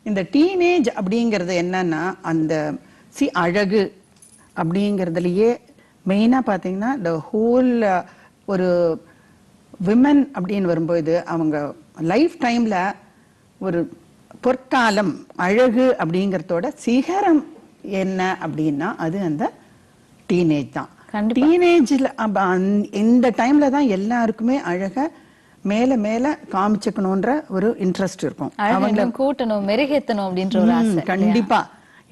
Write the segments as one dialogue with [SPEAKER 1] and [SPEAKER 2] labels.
[SPEAKER 1] இந்த டீனேஜ் அப்படிங்கிறது என்னன்னா அந்த அழகு அப்படிங்கிறதுலயே மெயினா பாத்தீங்கன்னா த ஹோல் ஒரு விமன் அப்படின்னு வரும்போது அவங்க லைஃப் டைம்ல ஒரு பொற்காலம் அழகு அப்படிங்கறதோட சிகரம் என்ன அப்படின்னா அது அந்த டீனேஜ் தான். டீனேஜ்ல இந்த டைம்ல தான் எல்லாருக்குமே அழக மேல மேல காமிச்சுக்கணும்ன்ற ஒரு இன்ட்ரெஸ்ட் இருக்கும்.
[SPEAKER 2] அவங்கள கூட்டணும் மெருகேத்தணும் அப்படின்ற ஒரு ஆசை.
[SPEAKER 1] கண்டிப்பா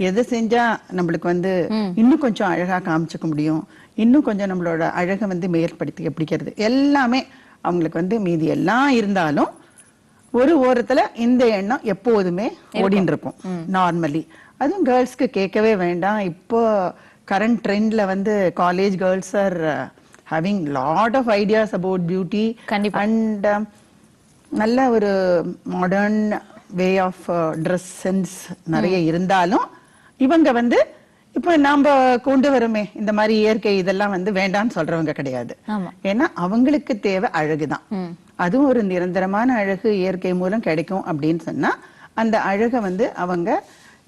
[SPEAKER 1] எதை செஞ்சா நம்மளுக்கு வந்து இன்னும் கொஞ்சம் அழகா காமிச்சுக்க முடியும், இன்னும் கொஞ்சம் நம்மளோட அழகை வந்து மேற்படுத்தி பிடிக்கிறது எல்லாமே அவங்களுக்கு வந்து மீதி எல்லாம் இருந்தாலும் ஒரு ஓரத்துல இந்த எண்ணம் எப்போதுமே ஓடின்னு இருக்கும் நார்மலி. அதுவும் கேர்ள்ஸ்க்கு கேட்கவே வேண்டாம். இப்போ கரண்ட் ட்ரெண்ட்ல வந்து college girls are having lot of ideas about beauty and நல்ல ஒரு modern way of dress sense நிறைய இருந்தாலும் இவங்க வந்து இப்ப நாம கொண்டு வருமே இந்த மாதிரி இயற்கை இதெல்லாம் வந்து வேண்டாம்னு சொல்றவங்க கிடையாது. ஏன்னா அவங்களுக்கு தேவை அழகுதான். அதுவும் ஒரு நிரந்தரமான அழகு இயற்கை மூலம் கிடைக்கும் அப்படின்னு சொன்னா அந்த அழகை வந்து அவங்க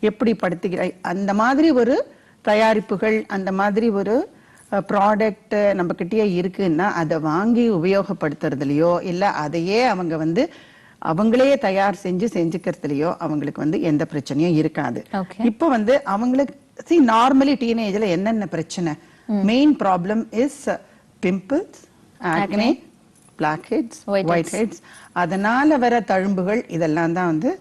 [SPEAKER 1] எப்படி படுத்துகிற அந்த மாதிரி ஒரு தயாரிப்புகள் அந்த மாதிரி ஒரு ப்ராடக்ட் நம்ம கிட்டயே இருக்குன்னா அதை வாங்கி உபயோகப்படுத்துறதுலயோ இல்ல அதையே அவங்க வந்து அவங்களே தயார் செஞ்சுக்கிறதுலயோ அவங்களுக்கு வந்து எந்த பிரச்சனையும் இருக்காது. இப்ப வந்து அவங்களுக்கு நார்மலி டீனேஜ்ல என்னென்ன பிரச்சனை main problem is pimples, acne, blackheads, whiteheads, அதனால வர தழும்புகள் இதெல்லாம் தான் வந்து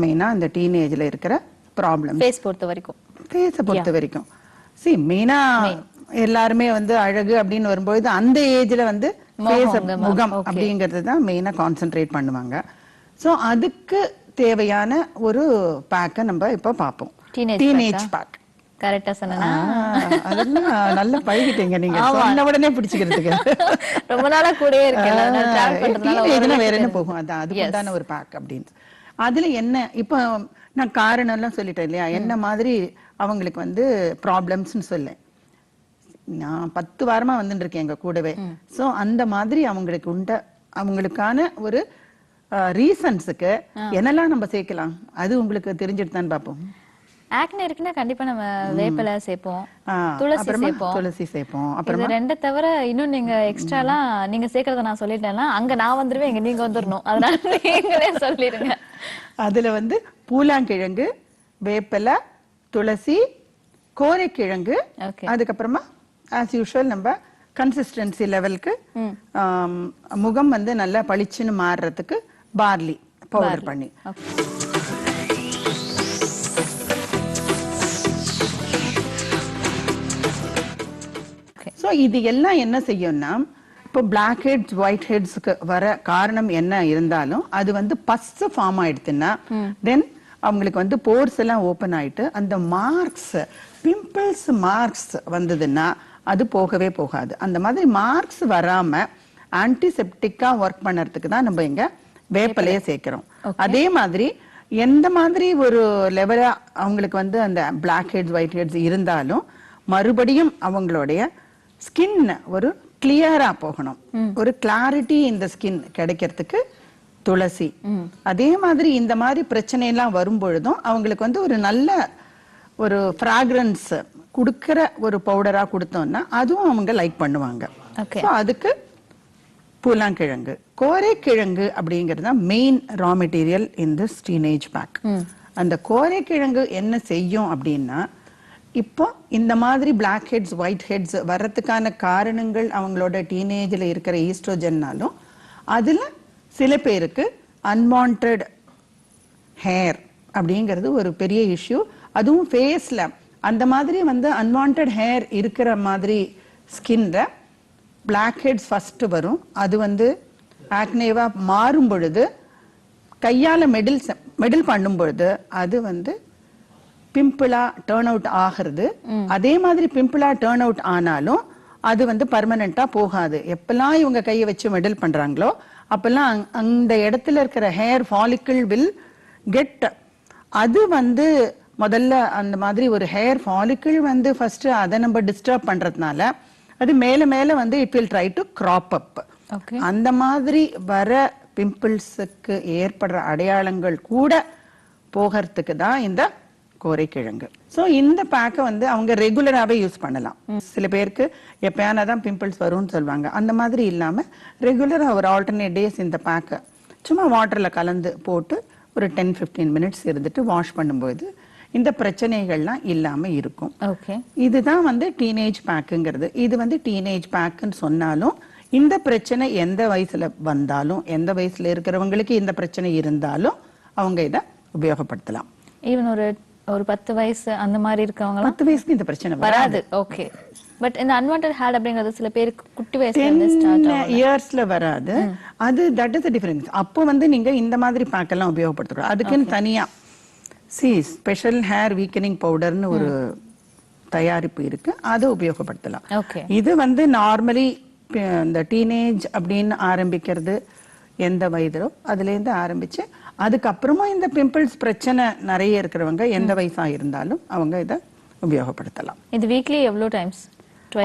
[SPEAKER 1] மெயினா அந்த டீனேஜ்ல இருக்கிற ப்ராப்ளம்.
[SPEAKER 2] ஃபேஸ் பொறுத்த வரைக்கும்
[SPEAKER 1] மெயினா எல்லாருமே வந்து அழகு அப்படின்னு வரும்போது அந்த ஏஜ்ல வந்து முகம் அப்படிங்கறது தான் மெயினா கான்சென்ட்ரேட் பண்ணுவாங்க. சோ அதுக்கு தேவையான ஒரு பேக்க நம்ம இப்ப பாப்போம். Teenage pack.
[SPEAKER 2] கரெக்ட்டா சொன்னேனா?
[SPEAKER 1] அதெல்லாம் நல்லா பழகிட்டீங்க நீங்க. சொன்ன உடனே பிடிச்சிக்கிறதுக்கு.
[SPEAKER 2] ரொம்ப நாளா கூடவே இருக்கேன். நான் டிராவல் பண்றதுனால
[SPEAKER 1] வேற என்ன போகும். அதுக்குண்டான ஒரு பேக் அப்படின்னு. அதுல என்ன இப்ப நான் காரணம் எல்லாம் சொல்லிட்டேன் இல்லையா, என்ன மாதிரி அவங்களுக்கு வந்து ப்ராப்ளம்ஸ்னு சொல்ல நான் 10 வாரமா வந்துட்டு இருக்கேன் எங்க கூடவே. சோ அந்த மாதிரி அவங்களுக்கான ஒரு ரீசன்ஸுக்கு என்னெல்லாம் நம்ம சேர்க்கலாம் அது உங்களுக்கு தெரிஞ்சிட்டு தான் பார்ப்போம்.
[SPEAKER 2] ஆக்னே இருக்குன்னா கண்டிப்பா நம்ம வேப்பிலை சேர்ப்போம், துளசி சேர்ப்போம். அப்புறம் ரெண்டு தவிர இன்னும் நீங்க எக்ஸ்ட்ராலாம் நீங்க சேர்க்கறத நான் சொல்லிட்டேன்னா அங்க நான் வந்துருவேன், இங்க நீங்க வந்துடணும். அதனால நீங்களே சொல்லிடுங்க.
[SPEAKER 1] அதுல வந்து பூலாங்கிழங்கு, வேப்பிலை, துளசி, கோரைக்கிழங்கு, அதுக்கப்புறமா ஆஸ் யூஷுவல் நம்ம கன்சிஸ்டன்சி லெவலுக்கு முகம் வந்து நல்லா பளிச்சுன்னு மாறுறதுக்கு பார்லி பவுடர் பண்ணி. ஸோ இது எல்லாம் என்ன செய்யும்னா இப்போ பிளாக் ஹெட்ஸ் ஒயிட் ஹெட்ஸ்க்கு வர காரணம் என்ன இருந்தாலும் அது வந்து பஸ் ஃபார்ம் ஆயிடுச்சுன்னா தென் அவங்களுக்கு வந்து போர்ஸ் எல்லாம் ஓப்பன் ஆயிட்டு அந்த மார்க்ஸ் பிம்பிள்ஸ் மார்க்ஸ் வந்ததுன்னா அது போகவே போகாது. அந்த மாதிரி மார்க்ஸ் வராம ஆன்டிசெப்டிக்கா ஒர்க் பண்ணறதுக்கு தான் நம்ம இங்க வேப்பிலைய சேர்க்கிறோம். அதே மாதிரி எந்த மாதிரி ஒரு லெவலா அவங்களுக்கு வந்து அந்த பிளாக் ஹெட்ஸ் ஒயிட் ஹெட்ஸ் இருந்தாலும் மறுபடியும் அவங்களுடைய ஸ்கின் ஒரு கிளியரா போகணும், ஒரு கிளாரிட்டி இந்த ஸ்கின் கிடைக்கிறதுக்கு துளசி. அதே மாதிரி இந்த மாதிரி பிரச்சனை எல்லாம் வரும் பொழுதும் அவங்களுக்கு வந்து ஒரு நல்ல ஒரு ஃப்ராக்ரன்ஸ் குடுக்கிற ஒரு பவுடரா கொடுத்தோம்னா அதுவும் அவங்க லைக் பண்ணுவாங்க. அதுக்கு பூலாங்கிழங்கு, கோரைக்கிழங்கு அப்படிங்கிறது main raw material in this teenage pack. அந்த கோரைக்கிழங்கு என்ன செய்யும் அப்படின்னா இப்போ இந்த மாதிரி பிளாக் ஹெட்ஸ் ஒயிட் ஹெட்ஸ் வர்றதுக்கான காரணங்கள் அவங்களோட டீனேஜ்ல இருக்கிற ஈஸ்ட்ரோஜன்னாலும் அதுல சில பேருக்கு அன்வான்ட் ஹேர் அப்படிங்கிறது ஒரு பெரிய இஷ்யூ. அதுவும் ஃபேஸ்ல அந்த மாதிரி வந்து அன்வான்ட் ஹேர் இருக்கிற மாதிரி ஸ்கின்ல பிளாக் ஹெட்ஸ் ஃபர்ஸ்ட் வரும். அது வந்து ஆக்னேவா மாறும் பொழுது கையால மெடில் பண்ணும் பொழுது அது வந்து பிம்பிளா டர்ன் அவுட் ஆகிறது. அதே மாதிரி பிம்பிளா டர்ன் அவுட் ஆனாலும் அது வந்து பர்மனண்டா போகாது. எப்பெல்லாம் இவங்க கையை வச்சு மெடில் பண்றாங்களோ அப்பெல்லாம் அந்த இடத்துல இருக்கிற ஹேர் ஃபாலிக்கிள் வில் கெட், அது வந்து முதல்ல அந்த மாதிரி ஒரு ஹேர் ஃபாலிக்கிள் வந்து ஃபர்ஸ்ட் அதை நம்ம டிஸ்டர்ப் பண்றதுனால அது மேல மேல வந்து it will try to grab up. அந்த மாதிரி வர பிம்பிள்ஸுக்கு ஏற்படுற அடையாளங்கள் கூட போகிறதுக்கு தான் இந்த கோரைக்கிழங்கு. ஸோ இந்த பேக்கை வந்து அவங்க ரெகுலராகவே யூஸ் பண்ணலாம். சில பேருக்கு எப்பயானா தான் பிம்பிள்ஸ் வரும்னு சொல்லுவாங்க. அந்த மாதிரி இல்லாமல் ரெகுலராக ஒரு ஆல்டர்னேட் டேஸ் இந்த பேக்கை சும்மா வாட்டரில் கலந்து போட்டு ஒரு 10-15 மினிட்ஸ் இருந்துட்டு வாஷ் பண்ணும்போது இந்த பிரச்சனைகள்லாம் இல்லாமல் இருக்கும். இதுதான் வந்து டீனேஜ் பேக்குங்கிறது. இது வந்து டீனேஜ் பேக்குன்னு சொன்னாலும் இந்த பிரச்சனை எந்த வயசுல வந்தாலும், எந்த வயசுல இருக்கிறவங்களுக்கு இந்த பிரச்சனை இருந்தாலும் அவங்க இதை உபயோகப்படுத்தலாம்.
[SPEAKER 2] ஈவன் ஒரு 10 வயசு அந்த மாதிரி இருக்கவங்க
[SPEAKER 1] 10 வயசுக்கு இந்த பிரச்சனை
[SPEAKER 2] வராது. ஓகே. பட் இந்த அன்வான்டட் ஹேர் அப்படிங்கிறது சில பேருக்கு குட்டி வயசுல இருந்து ஸ்டார்ட் ஆகும்.
[SPEAKER 1] இயர்ஸ்ல வராது. அது தட் இஸ் தி டிஃபரன்ஸ். அப்போ வந்து நீங்க இந்த மாதிரி பேக் எல்லாம் உபயோகப்படுத்தணும். அதுக்குன்னு தனியா ஸ்பெஷல் ஹேர் வீக்கனிங் பவுடர்னு ஒரு தயாரிப்பு இருக்கு. அதை உபயோகப்படுத்தலாம். இது வந்து நார்மலி இந்த டீனேஜ் அப்படின்னு ஆரம்பிக்கிறது எந்த வயதோ அதுல இருந்து ஆரம்பிச்சு அதுக்கப்புறமா இந்த பிம்பிள்ஸ் பிரச்சனை நிறைய இருக்கிறவங்க எந்த வயசா இருந்தாலும் அவங்க இதை உபயோகப்படுத்தலாம்.
[SPEAKER 2] இது வீக்லி எவ்வளவு டைம்ஸ்?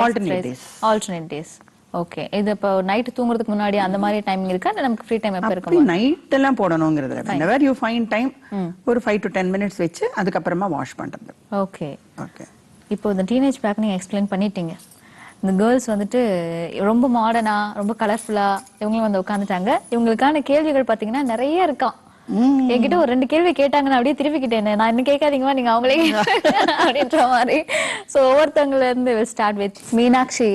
[SPEAKER 2] Alternate days. ஓகே. இது இப்போ நைட் தூங்குறதுக்கு முன்னாடி அந்த மாதிரி டைமிங் இருக்கா? நமக்கு ஃப்ரீ டைம் எப்ப இருக்கும்?
[SPEAKER 1] நைட் எல்லாம் போடணும்ங்கிறது இல்ல. whenever you find time ஒரு 5 to 10 minutes வெச்சு அதுக்கப்புறமா வாஷ் பண்றது.
[SPEAKER 2] ஓகே. இப்போ இந்த டீனேஜ் பேக் நீங்க எக்ஸ்பிளைன் பண்ணிட்டீங்க. இந்த கேர்ள்ஸ் வந்துட்டு ரொம்ப மாடர்னா ரொம்ப கலர்ஃபுல்லா இவங்களும் வந்து உட்காந்துட்டாங்க. இவங்களுக்கான கேள்விகள் பாத்தீங்கன்னா நிறைய இருக்கான். என்கிட்ட ஒரு 2 கேள்வி கேட்டாங்க, நான் அப்படியே திருப்பிக்கிட்டேன். நான் இன்னும் கேட்காதீங்கமா, நீங்க அவங்களே அப்படின்ற மாதிரி. ஸோ ஒவ்வொருத்தவங்கள இருந்து start with Meenakshi.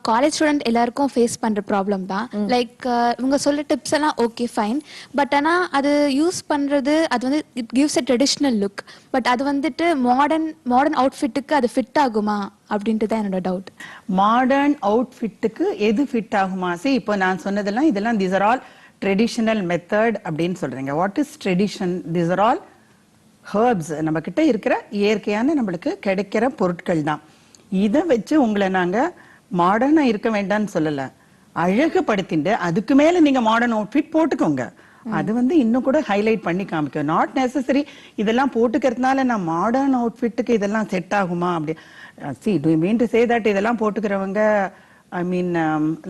[SPEAKER 3] College student எல்லாருக்கும் ஃபேஸ் பண்ற ப்ராப்ளம் தான். லைக் இவங்க சொல்ல டிப்ஸ் எல்லாம் ஓகே ஃபைன், பட் ஆனா அது யூஸ் பண்றது அது வந்து it gives a traditional look. But அது வந்துட்டு மாடர்ன் அவுட்ஃபிட்டுக்கு அது ஃபிட் ஆகுமா அப்படின்ட்டு தான் என்னோட டவுட்.
[SPEAKER 1] மாடர்ன் அவுட்ஃபிட்டுக்கு எது ஃபிட் ஆகுமா? சரி, இப்போ நான் சொன்னதெல்லாம் இதெல்லாம் these are all traditional method அப்படின்னு சொல்றீங்க. What is tradition? This are all herbs. நம்ம கிட்ட இருக்கிற இயற்கையான நம்மளுக்கு கிடைக்கிற பொருட்கள் தான். இதை வச்சு உங்களை நாங்க மாடர்னா இருக்க வேண்டாம்னு சொல்லல, அழகுபடுத்திட்டு அதுக்கு மேல நீங்க மாடர்ன் அவுட்ஃபிட் போட்டுக்கோங்க. அது வந்து இன்னும் கூட ஹைலைட் பண்ணி காமிக்கும். நாட் நெசசரி இதெல்லாம் போட்டுக்கிறதுனால நான் மாடர்ன் அவுட்ஃபிட்டுக்கு இதெல்லாம் செட் ஆகுமா அப்படி. see do you mean to say that இதெல்லாம் போட்டுக்கிறவங்க ஐ மீன்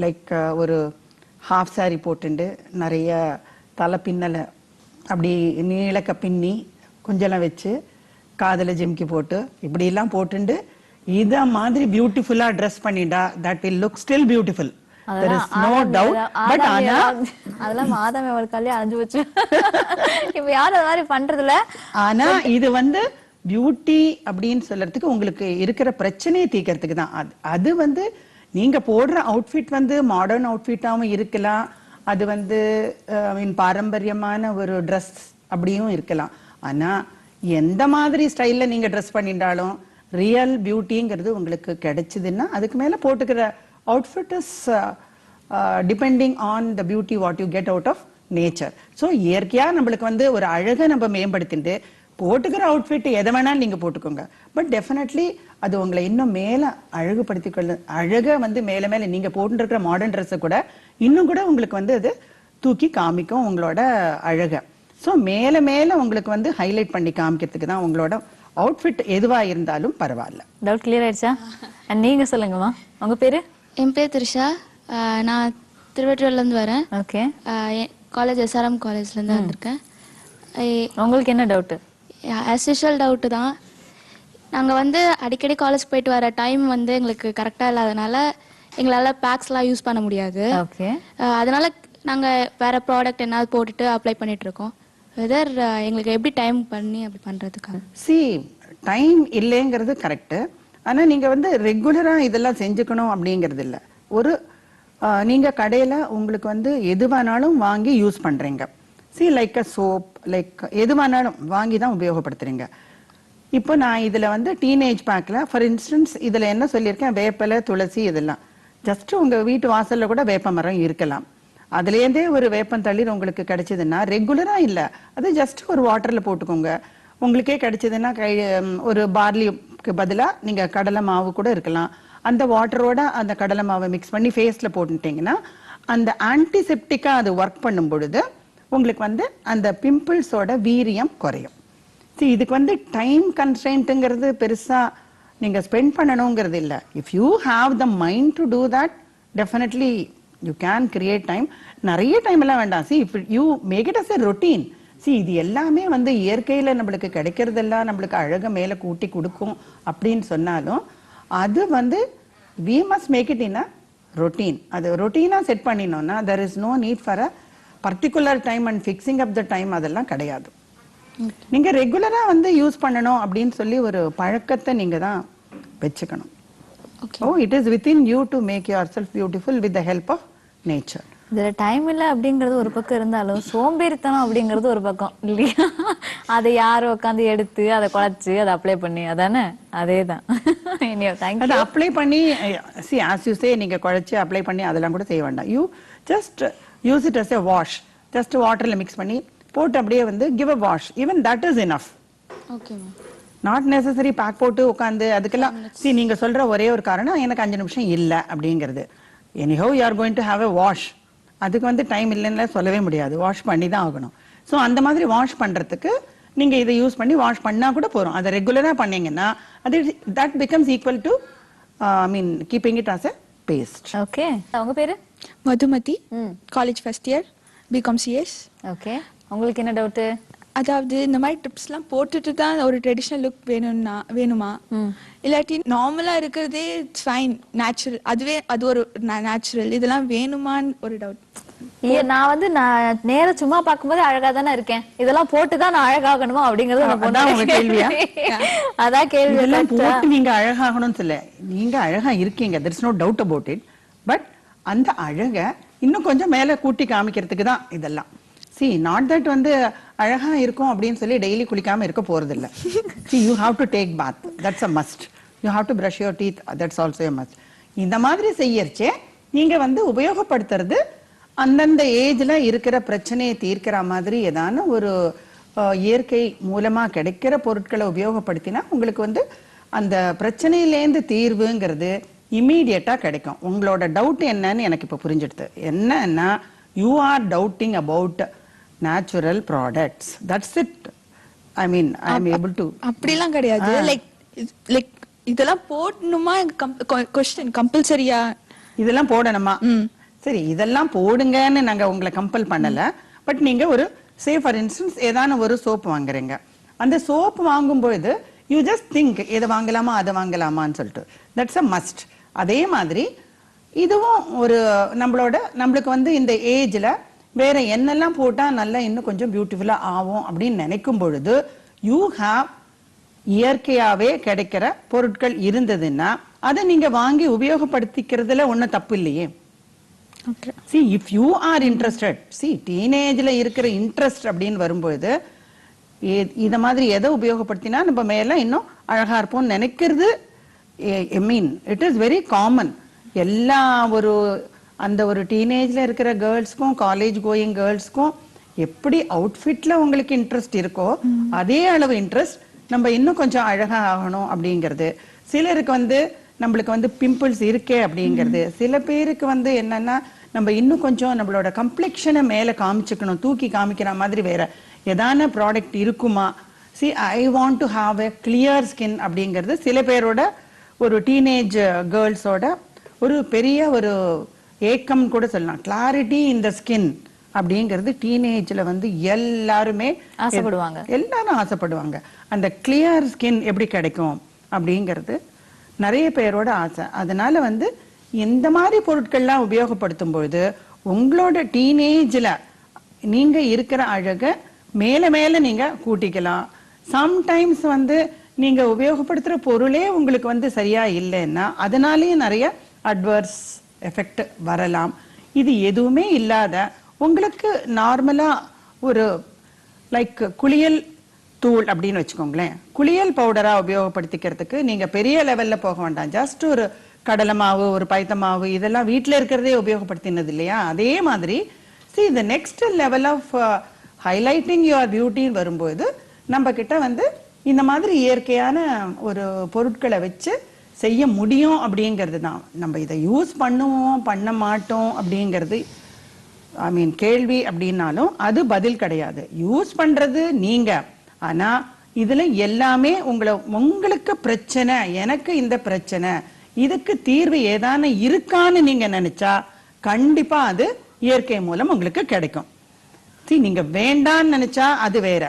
[SPEAKER 1] லைக் ஒரு ஹாஃப் சாரி போட்டுண்டு நிறைய தலை பின்னலை அப்படி நீளக்க பின்னி கொஞ்சம் வச்சு காதல ஜிம்கி போட்டு இப்படி எல்லாம் போட்டுண்டு இத மாதிரி பியூட்டிஃபுல்லா ட்ரெஸ் பண்ணிட்டா that will look still beautiful. there is no doubt. but ஆனா
[SPEAKER 2] அதெல்லாம் மாதம் எவளுக்காலே அஞ்சு வச்சு இப்ப யாரும் அது மாதிரி பண்றது இல்ல.
[SPEAKER 1] ஆனா இது வந்து பியூட்டி அப்படின்னு சொல்றதுக்கு உங்களுக்கு இருக்கிற பிரச்சனையை தீக்கிறதுக்கு தான். அது வந்து நீங்க போடுற அவுட்ஃபிட் வந்து மாடர்ன் அவுட்ஃபிட்டாவும் இருக்கலாம், அது வந்து பாரம்பரியமான ஒரு ட்ரெஸ் அப்படியும் இருக்கலாம். ஆனா எந்த மாதிரி ஸ்டைல்ல நீங்க ட்ரெஸ் பண்ணிட்டாலும் ரியல் பியூட்டிங்கிறது உங்களுக்கு கிடைச்சதுன்னா அதுக்கு மேல போட்டுக்கிற outfit is depending on the beauty what you get out of nature. So இயற்கையா நம்மளுக்கு வந்து ஒரு அழகை நம்ம மேம்படுத்திட்டு போட்டுக்கிற அவுட்ஃபிட் எதை வேணாலும் நீங்க போட்டுக்கோங்க. பட் டெஃபினெட்லி அது உங்களை இன்னும் மேல அழகுபடுத்திக்கொள்ள அழகை வந்து மேல மேல நீங்க போட்டுருக்கிற மாடர்ன் ட்ரெஸ்ஸை கூட இன்னும் கூட உங்களுக்கு வந்து அது தூக்கி காமிக்கும் உங்களோட அழகை. ஸோ மேல மேல உங்களுக்கு வந்து ஹைலைட் பண்ணி காமிக்கிறதுக்கு தான் உங்களோட அவுட்ஃபிட் எதுவா இருந்தாலும் பரவாயில்ல.
[SPEAKER 2] டவுட் கிளியர் ஆயிடுச்சா? நீங்க சொல்லுங்கம்மா, உங்க பேரு?
[SPEAKER 3] என் பேர் திரிஷா. நான் திருவற்றூர்ல இருந்து வரேன்.
[SPEAKER 2] ஓகே.
[SPEAKER 3] காலேஜ் SRM காலேஜ்ல இருந்து வந்திருக்கேன்.
[SPEAKER 2] உங்களுக்கு என்ன டவுட்?
[SPEAKER 3] ஆஸ் யூஷுவல் டவுட்டு தான். நாங்கள் வந்து அடிக்கடி காலேஜ் போயிட்டு வர டைம் வந்து எங்களுக்கு கரெக்டாக இல்லாதனால எங்களால் பேக்ஸ்லாம் யூஸ் பண்ண முடியாது.
[SPEAKER 2] ஓகே.
[SPEAKER 3] அதனால நாங்கள் வேற ப்ராடக்ட் என்ன போட்டுட்டு அப்ளை பண்ணிட்டு இருக்கோம். வெதர் எங்களுக்கு எப்படி டைம் பண்ணி அப்படி பண்ணுறதுக்காக?
[SPEAKER 1] டைம் இல்லைங்கிறது கரெக்டு. ஆனால் நீங்கள் வந்து ரெகுலராக இதெல்லாம் செஞ்சுக்கணும் அப்படிங்கிறது இல்லை. ஒரு நீங்கள் கடையில் உங்களுக்கு வந்து எதுவானாலும் வாங்கி யூஸ் பண்ணுறீங்க. லைக் அ சோப், லைக் எதுவானாலும் வாங்கி தான் உபயோகப்படுத்துறீங்க. இப்போ நான் இதுல வந்து டீனேஜ் பேக்ல ஃபார் இன்ஸ்டன்ஸ் இதுல என்ன சொல்லியிருக்கேன், வேப்பலை, துளசி, இதெல்லாம் ஜஸ்ட் உங்க வீட்டு வாசல்ல கூட வேப்ப மரம் இருக்கலாம். அதுலேருந்தே ஒரு வேப்பந்தளிர் உங்களுக்கு கிடைச்சதுன்னா ரெகுலரா இல்ல, அது ஜஸ்ட் ஒரு வாட்டர்ல போட்டுக்கோங்க. உங்களுக்கே கிடைச்சதுன்னா ஒரு பார்லிக்கு பதிலா நீங்க கடலை மாவு கூட இருக்கலாம். அந்த வாட்டரோட அந்த கடலை மாவை மிக்ஸ் பண்ணி ஃபேஸ்ல போட்டுட்டீங்கன்னா அந்த ஆன்டிசெப்டிக்கா அது ஒர்க் பண்ணும் பொழுது உங்களுக்கு வந்து அந்த பிம்பிள்ஸோட வீரியம் குறையும். இதுக்கு வந்து டைம் கன்ஸ்ட்ரெயின்ட்ங்கிறது பெருசா நீங்க ஸ்பெண்ட் பண்ணணுங்கிறது இல்ல. If you have the mind to do that definitely you can create time. நிறைய டைம் எல்லாம் வேண்டாம். If you make it as a routine, இது எல்லாமே வந்து இயற்கையில நம்மளுக்கு கிடைக்கிறதெல்லாம் நம்மளுக்கு அழக மேல கூட்டி கொடுக்கும் அப்படின்னு சொன்னாலும் அது வந்து we must make it in a routine. அது ரொட்டீனா set பண்ணினோம்னா there is no need for a particular time and fixing up the time, அதெல்லாம் கிடையாது. நீங்க ரெகுலரா வந்து யூஸ் பண்ணணும் அப்படின்னு சொல்லி ஒரு பழக்கத்தை நீங்க தான் வெச்சுக்கணும். Oh, it is within you to make yourself beautiful with the help of nature.
[SPEAKER 2] இதுல டைம் இல்ல அப்படிங்கறது ஒரு பக்கம் இருந்தாலும் சோம்பேறித்தனம் அப்படிங்கறது ஒரு பக்கம் இல்லையா? அதை யாரும் உட்காந்து எடுத்து அதை குழைச்சு அதை அப்ளை பண்ணி அதானே அதேதான்.
[SPEAKER 1] அதை அப்ளை பண்ணி see as you say நீங்க குழைச்சு அப்ளை பண்ணி அதெல்லாம் கூட செய்ய வேண்டாம். You just use it as a wash. Just waterல mix பண்ணி போட்டு அப்படியே வந்து give a wash. Even that is enough.
[SPEAKER 3] Okay ma'am.
[SPEAKER 1] Not necessary pack போட்டு உட்காந்து அதுக்கெல்லாம் see நீங்க சொல்ற ஒரே ஒரு காரணம் எனக்கு 5 நிமிஷம் இல்ல அப்படிங்கிறது. Anyhow you are going to have a wash. அதுக்கு வந்து டைம் இல்லைன்னு சொல்லவே முடியாது, வாஷ் பண்ணி தான் ஆகணும். ஸோ அந்த மாதிரி வாஷ் பண்றதுக்கு நீங்க இதை யூஸ் பண்ணி வாஷ் பண்ணா கூட போறோம். அதை ரெகுலரா பண்ணீங்கன்னா அது that becomes equal to I mean keeping it as a paste.
[SPEAKER 2] Okay, உங்க பேரு?
[SPEAKER 4] Madhumathi, college first year, BCom CS.
[SPEAKER 2] Okay, உங்களுக்கு என்ன டவுட்?
[SPEAKER 4] அதாவது இந்த மாதிரி டிப்ஸ்லாம் போட்டுட்டு தான் ஒரு ட்ரெடிஷ்னல் லுக் வேணுமா இல்லாட்டி நார்மலா இருக்கிறதே இட்ஸ் ஃபைன் நேச்சுரல், அதுவே அது ஒரு நேச்சுரல், இதெல்லாம் வேணுமான்னு ஒரு டவுட்.
[SPEAKER 2] நான் வந்து நான் நேர சும்மா பார்க்கும்போது அழகா தானே இருக்கேன், இதெல்லாம் போட்டுதான் நான் அழகாகணுமா அப்படிங்கறது
[SPEAKER 1] உங்க கேள்வியா?
[SPEAKER 2] அதான் கேள்வி.
[SPEAKER 1] இதெல்லாம் போட்டு நீங்க அழகாகணும்னு சொல்ல, நீங்க அழகா இருக்கீங்க, there is no doubt about it. But அந்த அழக இன்னும் கொஞ்சம் மேல கூட்டி காமிக்கிறதுக்கு தான் இதெல்லாம். See, not that வந்து அழகா இருக்கும் அப்படின்னு சொல்லி டெய்லி குளிக்காம இருக்க போறது இல்ல. See, you have to take bath, that's a must. You have to brush your teeth, that's also a must. இந்த மாதிரி செய்யறச்சே நீங்க வந்து உபயோகப்படுத்துறது அந்தந்த ஏஜ்ல இருக்கிற பிரச்சனையை தீர்க்கிற மாதிரி ஏதான ஒரு இயற்கை மூலமா கிடைக்கிற பொருட்களை உபயோகப்படுத்தினா உங்களுக்கு வந்து அந்த பிரச்சனையிலேருந்து தீர்வுங்கிறது இமீடியட்டா கிடைக்கும். உங்களோட டவுட் என்னன்னு எனக்கு இப்ப புரிஞ்சிடுது. என்னன்னா you are doubting about natural products, that's it. I mean I am able to
[SPEAKER 4] அப்படிலாம் கிடையாது. லைக் இதெல்லாம் போடணுமா क्वेश्चन கம்பல்சரியா
[SPEAKER 1] இதெல்லாம் போடணுமா? சரி, இதெல்லாம் போடுங்கன்னு நாங்க உங்களை கம்பல் பண்ணல. பட் நீங்க ஒரு சே ஃபார் இன்ஸ்டன்ஸ் ஏதான ஒரு சோப் வாங்குறீங்க, அந்த சோப் வாங்கும்போது யூ ஜஸ்ட் திங்க் இதை வாங்கலாமா அதை வாங்கலாமான்னு சொல்லிட்டு, தட்ஸ் அ மஸ்ட். அதே மாதிரி இதுவும் ஒரு நம்மளுக்கு வந்து இந்த ஏஜ்ல வேற என்னெல்லாம் போட்டா நல்லா இன்னும் கொஞ்சம் பியூட்டிஃபுல்லா ஆகும் அப்படின்னு நினைக்கும் பொழுது யூ ஹாவ் இயற்கையாவே கிடைக்கிற பொருட்கள் இருந்ததுன்னா அதை நீங்க வாங்கி உபயோகப்படுத்திக்கிறதுல ஒன்னும் தப்பு இல்லையே. See, if you are interested, see, teenageல இருக்கிற இன்ட்ரெஸ்ட் அப்படின்னு வரும்போது இத மாதிரி எதை உபயோகப்படுத்தினா நம்ம மேல இன்னும் அழகா இருப்போம்னு நினைக்கிறது, I mean it is very common. எல்லா ஒரு அந்த ஒரு டீனேஜ்ல இருக்கிற கேர்ள்ஸ்க்கும் காலேஜ் கோயிங் கேர்ள்ஸ்க்கும் எப்படி அவுட்ஃபிட்ல உங்களுக்கு இன்ட்ரெஸ்ட் இருக்கோ அதே அளவு இன்ட்ரெஸ்ட் நம்ம இன்னும் கொஞ்சம் அழகா ஆகணும் அப்படிங்கிறது. சிலருக்கு வந்து நம்மளுக்கு வந்து பிம்பிள்ஸ் இருக்கே அப்படிங்கிறது, சில பேருக்கு வந்து என்னன்னா நம்ம இன்னும் கொஞ்சம் நம்மளோட கம்ப்ளெக்ஷனை மேல காமிச்சுக்கணும், தூக்கி காமிக்கிற மாதிரி வேற ஏதான ப்ராடக்ட் இருக்குமா. See, I want to have a clear skin அப்படிங்கிறது சில பேரோட ஒரு டீனேஜ் கேர்ள்ஸோட ஒரு பெரிய ஒரு ஏக்கம் கூட சொல்லலாம். கிளாரிட்டி இன் த ஸ்கின் அப்படிங்கிறது டீனேஜ்ல வந்து எல்லாரும் ஆசைப்படுவாங்க. அந்த கிளியர் ஸ்கின் எப்படி கிடைக்கும் அப்படிங்கிறது நிறைய பேரோட ஆசை. அதனால வந்து இந்த மாதிரி பொருட்கள்லாம் உபயோகப்படுத்தும் பொழுது உங்களோட டீனேஜ்ல நீங்க இருக்கிற அழக மேல மேல நீங்க கூட்டிக்கலாம். சம்டைம்ஸ் வந்து நீங்க உபயோகப்படுத்துற பொருளே உங்களுக்கு வந்து சரியா இல்லைன்னா அதனாலேயே நிறைய அட்வர்ஸ் எஃபெக்ட் வரலாம். இது எதுவுமே இல்லாத உங்களுக்கு நார்மலா ஒரு லைக் குளியல் தூள் அப்படின்னு வச்சுக்கோங்களேன், குளியல் பவுடரா உபயோகப்படுத்திக்கிறதுக்கு நீங்க பெரிய லெவல்ல போக வேண்டாம். ஜஸ்ட் ஒரு கடலை மாவு, ஒரு பைத்த மாவு, இதெல்லாம் வீட்டுல இருக்கிறதே உபயோகப்படுத்தினது இல்லையா. அதே மாதிரி see the next level of highlighting your beauty வரும்போது நம்ம கிட்ட வந்து இந்த மாதிரி இயற்கையான ஒரு பொருட்களை வச்சு செய்ய முடியும் அப்படிங்கிறது தான். நம்ம இதை யூஸ் பண்ணுவோம் பண்ண மாட்டோம் அப்படிங்கிறது ஐ மீன் கேள்வி அப்படின்னாலும் அது பதில் கிடையாது. யூஸ் பண்றது நீங்க, ஆனா இதுல எல்லாமே உங்களுக்கு பிரச்சனை, எனக்கு இந்த பிரச்சனை, இதுக்கு தீர்வு ஏதான இருக்கான்னு நீங்க நினைச்சா கண்டிப்பா அது இயற்கை மூலம் உங்களுக்கு கிடைக்கும். நீங்க வேண்டான்னு நினைச்சா அது வேற.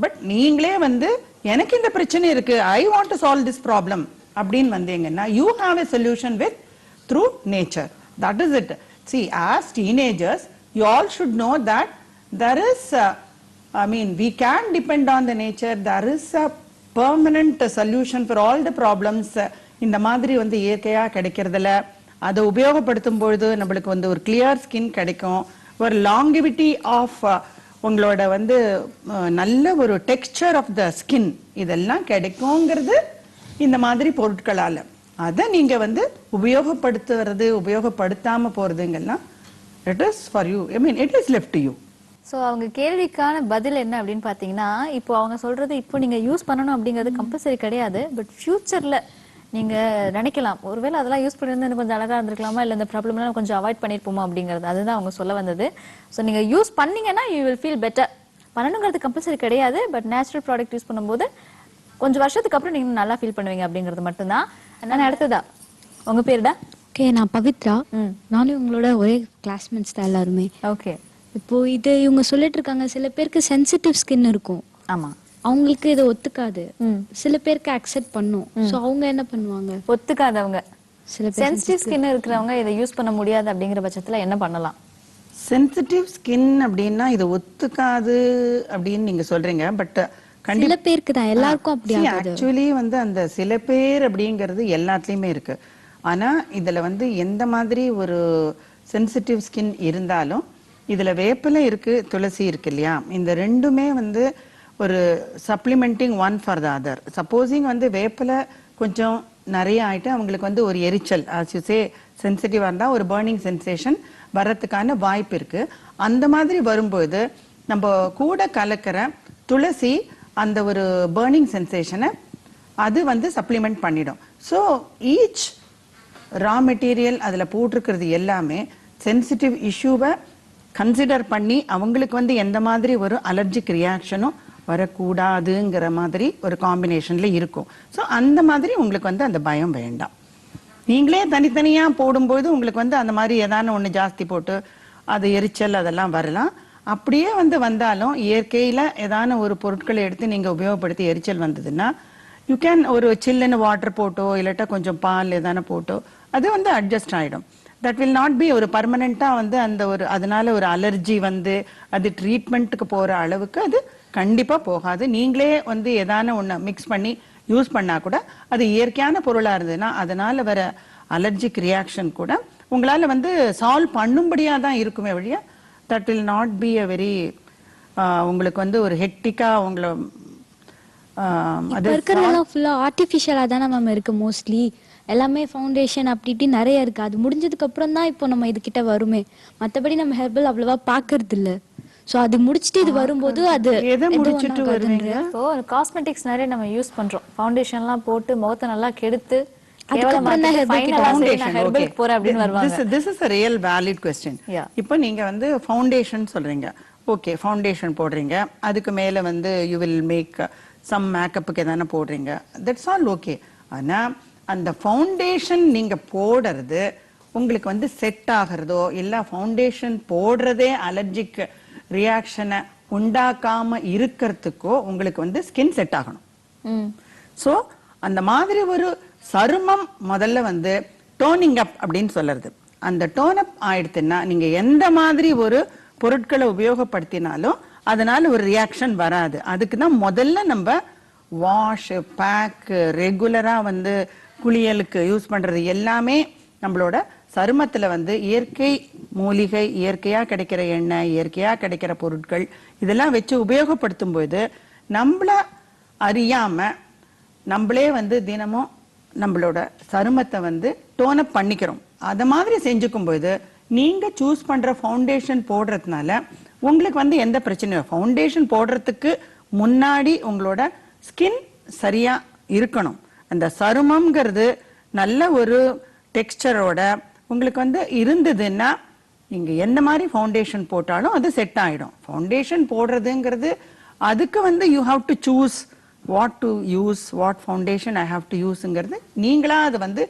[SPEAKER 1] பட் நீங்களே வந்து எனக்கு இந்த பிரச்சனை இருக்கு, I want to solve this problem அப்படின்னு வந்தீங்கன்னா you have a solution with through nature. That is it. See, as teenagers, you all should know that there is, we can depend on the nature. There is a permanent solution for all the problems. இந்த மாதிரி வந்து இயற்கையா கிடைக்கிறதுல அதை உபயோகப்படுத்தும் பொழுது நம்மளுக்கு வந்து ஒரு கிளியர் ஸ்கின் கிடைக்கும், ஒரு லாங்கிவிட்டி ஆஃப் உங்களோட வந்து நல்ல ஒரு டெக்ஸ்சர் ஆஃப் த ஸ்கின் இதெல்லாம் கிடைக்குங்கிறது இந்த மாதிரி பொருட்களால. அதை நீங்க வந்து உபயோகப்படுத்துறது உபயோகப்படுத்தாம போறதுங்கெல்லாம் it is for you. It is left to you.
[SPEAKER 2] So அவங்க கேள்விக்கான பதில் என்ன அப்படின்னு பார்த்தீங்கன்னா, இப்போ அவங்க சொல்றது இப்போ நீங்க யூஸ் பண்ணணும் அப்படிங்கிறது கம்பல்சரி கிடையாது. பட் ஃபியூச்சர்ல நீங்க நினைக்கலாம், ஒருவேளை அதெல்லாம் யூஸ் பண்ணியிருந்தா கொஞ்சம் அழகா இருந்திருக்கலாமா, இல்லை இந்த ப்ராப்ளம்லாம் கொஞ்சம் அவாய்ட் பண்ணியிருப்போமா அப்படிங்கிறது. அதுதான் அவங்க சொல்ல வந்தது. ஸோ நீங்க யூஸ் பண்ணீங்கன்னா யூ வில் ஃபீல் பெட்டர். பண்ணணுங்கிறது கம்பல்சரி கிடையாது. பட் நேச்சுரல் ப்ராடக்ட் யூஸ் பண்ணும்போது கொஞ்சம் வருஷத்துக்கு அப்புறம் நீங்க நல்லா ஃபீல் பண்ணுவீங்க அப்படிங்கிறது மட்டும்தான். நான் அடுத்ததா உங்க பேருடா?
[SPEAKER 5] ஓகே, நான் பவித்ரா. நானும் உங்களோட ஒரே கிளாஸ்மேட்ஸ் தான் எல்லாருமே.
[SPEAKER 2] ஓகே.
[SPEAKER 5] இப்போ இது இவங்க சொல்லிட்டு இருக்காங்க, சில பேருக்கு சென்சிட்டிவ் ஸ்கின் இருக்கும்.
[SPEAKER 2] ஆமா,
[SPEAKER 5] அவங்களுக்கு இது ஒத்துக்காது. சில பேருக்கு அக்செப்ட் பண்ணும். சோ அவங்க என்ன பண்ணுவாங்க?
[SPEAKER 2] ஒத்துக்காதவங்க,
[SPEAKER 5] சில பேர்
[SPEAKER 2] சென்சிட்டிவ் ஸ்கின் இருக்கிறவங்க இதை யூஸ் பண்ண முடியாது அப்படிங்கிற பட்சத்துல என்ன பண்ணலாம்?
[SPEAKER 1] சென்சிட்டிவ் ஸ்கின் அப்படின்னா இது ஒத்துக்காது அப்படின்னு நீங்க சொல்றீங்க. பட்
[SPEAKER 5] சில பேருக்கு தான், எல்லாருக்கும் அப்படி ஆகாது.
[SPEAKER 1] ஆக்சுவலி வந்து அந்த சில பேர் அப்படிங்கிறது எல்லாத்துலயுமே இருக்கு. ஆனா இதுல வந்து எந்த மாதிரி ஒரு சென்சிட்டிவ் ஸ்கின் இருந்தாலும் இதுல வேப்பிலை இருக்கு, துளசி இருக்கு இல்லையா, இந்த ரெண்டுமே வந்து ஒரு supplementing one for the other. Supposing வந்து வேப்பிலை கொஞ்சம் நிறைய ஆயிட்டு அவங்களுக்கு வந்து ஒரு எரிச்சல், ஆஸ் யூ சே சென்சிட்டிவா இருந்தா ஒரு பர்னிங் சென்சேஷன் வர்றதுக்கான வாய்ப்பு இருக்கு. அந்த மாதிரி வரும்போது நம்ம கூட கலக்கிற துளசி அந்த ஒரு பர்னிங் சென்சேஷனை அது வந்து சப்ளிமெண்ட் பண்ணிடும். ஸோ ஈச் ரா மெட்டீரியல் அதில் போட்டிருக்கிறது எல்லாமே சென்சிட்டிவ் இஷ்யூவை கன்சிடர் பண்ணி அவங்களுக்கு வந்து எந்த மாதிரி ஒரு அலர்ஜிக் ரியாக்ஷனும் வரக்கூடாதுங்கிற மாதிரி ஒரு காம்பினேஷன்ல இருக்கும். ஸோ அந்த மாதிரி உங்களுக்கு வந்து அந்த பயம் வேண்டாம். நீங்களே தனித்தனியா போடும்போது உங்களுக்கு வந்து அந்த மாதிரி ஏதான ஒன்று ஜாஸ்தி போட்டு அது எரிச்சல் அதெல்லாம் வரலாம். அப்படியே வந்து வந்தாலும் இயற்கையில ஏதான ஒரு பொருட்களை எடுத்து நீங்க உபயோகப்படுத்தி எரிச்சல் வந்ததுன்னா யூ கேன் ஒரு சில்லுன்னு வாட்டர் போட்டோ இல்லாட்டா கொஞ்சம் பால் ஏதான போட்டோ அது வந்து அட்ஜஸ்ட் ஆயிடும். தட் வில் நாட் பி ஒரு பர்மனண்டா வந்து அந்த ஒரு அதனால ஒரு அலர்ஜி வந்து அது ட்ரீட்மெண்ட்டுக்கு போற அளவுக்கு அது கண்டிப்பா போகாது. நீங்களே வந்து ஏதான ஒண்ணு மிக்ஸ் பண்ணி யூஸ் பண்ணா கூட அது இயற்கையான பொருளா இருந்ததுன்னா அதனால வர அலர்ஜிக் ரியாக்ஷன் கூட உங்களால வந்து சால்வ் பண்ணும்படியா தான் இருக்குமே வழியா that will not be a very உங்களுக்கு வந்து ஒரு ஹெக்டிக்கா உங்களை
[SPEAKER 5] அது இருக்கிறதெல்லாம் ஃபுல்லா ஆர்டிஃபிஷியலா தானே மேம் இருக்கு. மோஸ்ட்லி எல்லாமே ஃபவுண்டேஷன் அப்படி இப்படி நிறைய இருக்கு. அது முடிஞ்சதுக்கு அப்புறம் தான் இப்போ நம்ம இது கிட்ட வருமே. மற்றபடி நம்ம ஹெர்பல் அவ்வளவா பாக்குறது இல்ல. சோ அது முடிச்சிட்டு இது வரும்போது அது
[SPEAKER 1] எதை முடிச்சிட்டு வருவீங்க?
[SPEAKER 2] ஸோ காஸ்மெட்டிக்ஸ் நிறைய நம்ம யூஸ் பண்றோம். ஃபவுண்டேஷன்லாம் போட்டு முகத்தை நல்லா கெடுத்து
[SPEAKER 1] This is a real valid question. இப்போ நீங்க வந்து ஃபவுண்டேஷன் சொல்றீங்க, ஓகே ஃபவுண்டேஷன் போடுறீங்க, அதுக்கு மேல வந்து யூ வில் மேக் சம் மேக்கப்புக்கு எதான போடுறீங்க, தட்ஸ் ஆல் ஓகே. ஆனா அந்த ஃபவுண்டேஷன் நீங்க போடுறது உங்களுக்கு வந்து செட் ஆகிறதோ இல்ல ஃபவுண்டேஷன் போடுறதே அலர்ஜிக் ரியாக்ஷனை உண்டாக்காம இருக்கிறதுக்கோ உங்களுக்கு வந்து ஸ்கின் செட் ஆகணும். சோ அந்த மாதிரி ஒரு சருமம் முதல்ல வந்து டோனிங் அப் அப்படின்னு சொல்றது. அந்த டோன் அப் ஆயிடுத்துன்னா நீங்க எந்த மாதிரி ஒரு பொருட்களை உபயோகப்படுத்தினாலும் அதனால ஒரு ரியாக்ஷன் வராது. அதுக்கு தான் முதல்ல நம்ம வாஷ் பேக் ரெகுலரா வந்து குளியலுக்கு யூஸ் பண்றது எல்லாமே நம்மளோட சருமத்துல வந்து இயற்கை மூலிகை, இயற்கையா கிடைக்கிற எண்ணெய், இயற்கையா கிடைக்கிற பொருட்கள் இதெல்லாம் வச்சு உபயோகப்படுத்தும் போது நம்மள அறியாம நம்மளே வந்து தினமும் நம்மளோட சருமத்தை வந்து டோனப் பண்ணிக்கிறோம். அத மாதிரி செஞ்சுக்கும் போது நீங்க சூஸ் பண்ற ஃபவுண்டேஷன் போடுறதுனால உங்களுக்கு வந்து எந்த பிரச்சனையும். ஃபவுண்டேஷன் போடுறதுக்கு முன்னாடி உங்களோட ஸ்கின் சரியா இருக்கணும். அந்த சருமம்ங்கிறது நல்ல ஒரு டெக்ஸ்சரோட உங்களுக்கு வந்து இருந்ததுன்னா நீங்க எந்த மாதிரி ஃபவுண்டேஷன் போட்டாலும் அது செட் ஆயிடும். ஃபவுண்டேஷன் போடுறதுங்கிறது அதுக்கு வந்து you have to choose what to use, what foundation I have to யூஸ்ங்கிறது நீங்களா அதை வந்து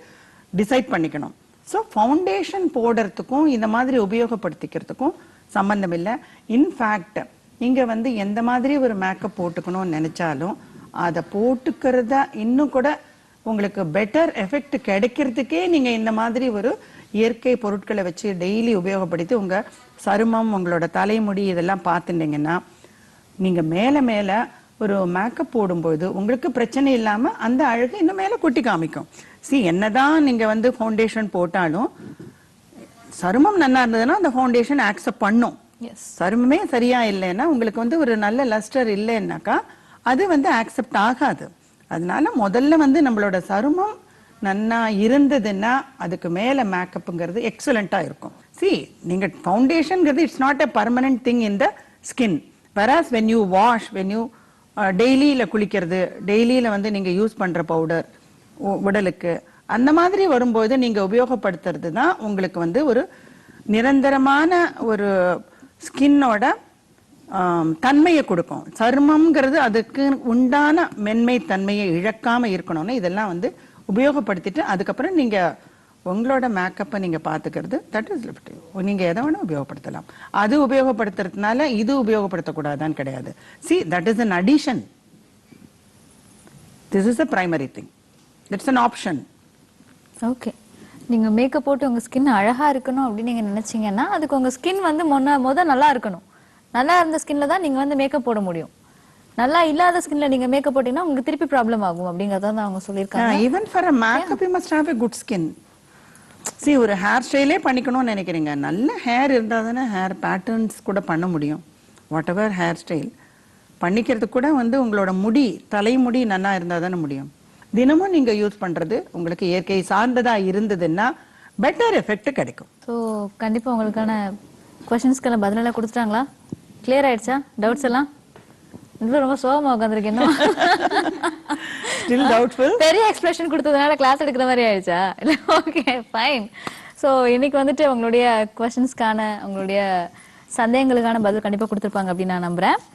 [SPEAKER 1] டிசைட் பண்ணிக்கணும். ஸோ ஃபவுண்டேஷன் போடுறதுக்கும் இந்த மாதிரி உபயோகப்படுத்திக்கிறதுக்கும் சம்பந்தம் இல்லை. இன்ஃபேக்ட் இங்க வந்து எந்த மாதிரி ஒரு மேக்கப் போட்டுக்கணும்னு நினைச்சாலும் அதை போட்டுக்கிறதா இன்னும் கூட உங்களுக்கு பெட்டர் எஃபெக்ட் கிடைக்கிறதுக்கே நீங்க இந்த மாதிரி ஒரு இயற்கை பொருட்களை வச்சு டெய்லி உபயோகப்படுத்தி உங்க சருமம் உங்களோட தலைமுடி இதெல்லாம் பார்த்துட்டீங்கன்னா நீங்க மேல மேல ஒரு மேக்கப் போடும்போது உங்களுக்கு பிரச்சனை இல்லாம அந்த அழகு இன்னும் மேல கொட்டி காமிக்கும். என்னதான் நீங்க வந்து ஃபவுண்டேஷன் போட்டாலும் சருமம் நல்லா இருந்ததுன்னா அந்த ஃபவுண்டேஷன் ஆக்செப்ட் பண்ணும். சருமமே சரியா இல்லைன்னா உங்களுக்கு வந்து ஒரு நல்ல லஸ்டர் இல்லைன்னாக்கா அது வந்து ஆக்செப்ட் ஆகாது. அதனால முதல்ல வந்து நம்மளோட சருமம் நன்னா இருந்ததுன்னா அதுக்கு மேல மேக்கப்ங்கிறது எக்ஸலண்டா இருக்கும். நீங்க ஃபவுண்டேஷன்ங்கிறது it's not a permanent thing in the skin. whereas when you wash, when you டெய்லியில குளிக்கிறது, டெய்லியில வந்து நீங்க யூஸ் பண்ற பவுடர் உடலுக்கு அந்த மாதிரி வரும்போது நீங்க உபயோகப்படுத்துறது தான் உங்களுக்கு வந்து ஒரு நிரந்தரமான ஒரு ஸ்கின்னோட தன்மையை கொடுக்கும். சருமம்ங்கிறது அதுக்கு உண்டான மென்மை தன்மையை இழக்காம இருக்கணும்னு இதெல்லாம் வந்து உபயோகப்படுத்திட்டு அதுக்கப்புறம் நீங்க உங்களோட மேக்கப்பை நீங்க பாத்துக்கிறது தட் இஸ் லிஃப்ட். நீங்க எதை வேணா உபயோகப்படுத்தலாம். அது உபயோகப்படுத்துறதுனால இது உபயோகப்படுத்தக்கூடாதான்னு கிடையாது. That is an addition. This is a primary thing. That's an option.
[SPEAKER 2] Okay. நீங்க மேக்கப் போட்டு உங்க ஸ்கின் அழகா இருக்கணும் அப்படின்னு நீங்க நினைச்சீங்கன்னா அதுக்கு உங்க ஸ்கின் வந்து முத நல்லா இருக்கணும். நல்லா இருந்த ஸ்கின்ல தான் நீங்க வந்து மேக்கப் போட முடியும். நல்லா இல்லாத ஸ்கின்ல நீங்க மேக்கப் போட்டீங்கன்னா உங்களுக்கு திருப்பி ப்ராப்ளம் ஆகும் அப்படிங்கறத தான் அவங்க சொல்லிருக்காங்க.
[SPEAKER 1] Even for a makeup you must have a good skin. ஒரு ஹேர் ஸ்டைலே பண்ணிக்கணும்னு நினைக்கிறீங்க, நல்ல ஹேர் இருந்தால் தானே ஹேர் பேட்டர்ன்ஸ் கூட பண்ண முடியும். வாட் எவர் ஹேர் ஸ்டைல் பண்ணிக்கிறது கூட வந்து உங்களோட முடி தலைமுடி நல்லா இருந்தால் தானே முடியும். தினமும் நீங்க யூஸ் பண்றது உங்களுக்கு இயற்கை சார்ந்ததா இருந்ததுன்னா பெட்டர் எஃபெக்ட் கிடைக்கும்.
[SPEAKER 2] ஸோ கண்டிப்பா உங்களுக்கான கொஸ்டின்ஸ்க்கெல்லாம் பதிலெல்லாம் கொடுத்துட்டாங்களா? கிளியர் ஆயிடுச்சா டவுட்ஸ் எல்லாம்? ரொம்ப சோகமா உட்காந்துருக்கேன். பெரிய எக்ஸ்பிரஷன் கொடுத்ததுனால கிளாஸ் எடுக்கிற மாதிரி ஆயிடுச்சா? Okay fine. ஸோ இன்னைக்கு வந்துட்டு உங்களுடைய கொஸ்டின்ஸ்க்கான உங்களுடைய சந்தேகங்களுக்கான பதில் கண்டிப்பா கொடுத்துருப்பாங்க அப்படின்னு நான் நம்புறேன்.